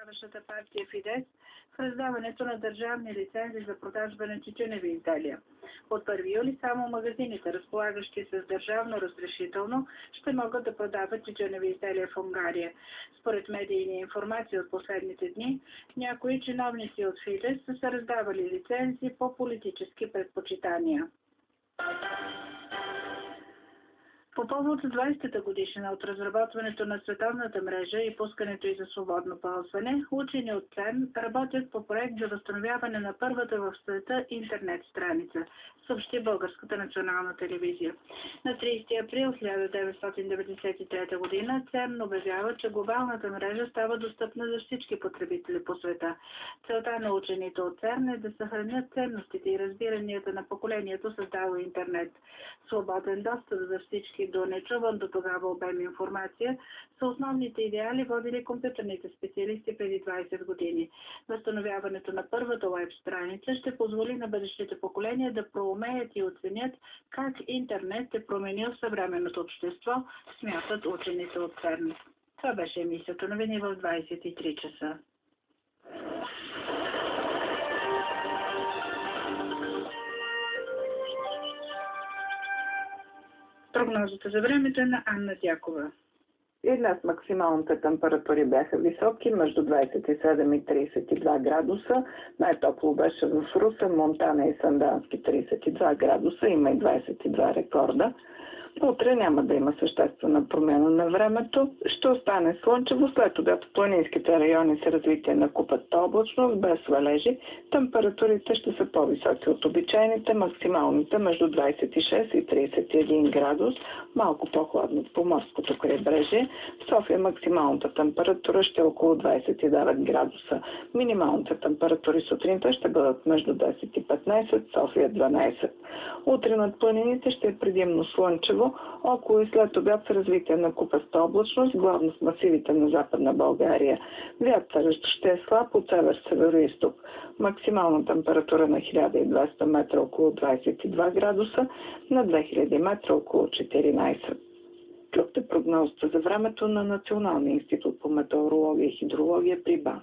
управляващата партия Фидес в раздаването на държавни лицензи за продажба на тютюневи изделия. От 1 юли само магазините, разполагащи с държавно разрешително, ще могат да продават тютюневи изделия в Унгария. Според медийни информации от последните дни, някои чиновници от Фидес са раздавали лицензи по политически предпочитания. По повод 20-та годишнина от разработването на световната мрежа и пускането й за свободно ползване, учени от ЦЕРН работят по проект за възстановяване на първата в света интернет страница, съобщи Българската национална телевизия. На 30 април 1993 година ЦЕРН обявява, че глобалната мрежа става достъпна за всички потребители по света. Целта на учените от ЦЕРН е да съхранят ценностите и разбиранията на поколението, създало интернет. Свободен достъп за всички до нечуван до тогава обем информация са основните идеали, водили компютърните специалисти преди 20 години. Възстановяването на първата уеб страница ще позволи на бъдещите поколения да проумеят и оценят как интернет е променил съвременното общество, смятат учените от ЦЕРН. Това беше емисията новини в 23 часа. Прогнозата за времето е на Анна Дякова. И днес максималните температури бяха високи, между 27 и 32 градуса. Най-топло беше в Русе, Монтана и Сандански 32 градуса, има и 22 рекорда. Утре няма да има съществена промяна на времето. Ще остане слънчево, след обяд в планинските райони с развитие на купата облачност, без валежи. Температурите ще са по-високи от обичайните, максималните между 26 и 31 градус, малко по-хладно по морското крайбрежие. В София максималната температура ще е около 29 градуса. Минималните температури сутринта ще бъдат между 10 и 15, София 12. Утре над планините ще е предимно слънчево, около и след обяд с развитие на купаста облачност, главно в масивите на Западна България. Вятър ще е слаб от север-североизток. Максимална температура на 1200 метра около 22 градуса, на 2000 метра около 14. Чухте прогнозата за времето на Националния институт по метеорология и хидрология при БАН.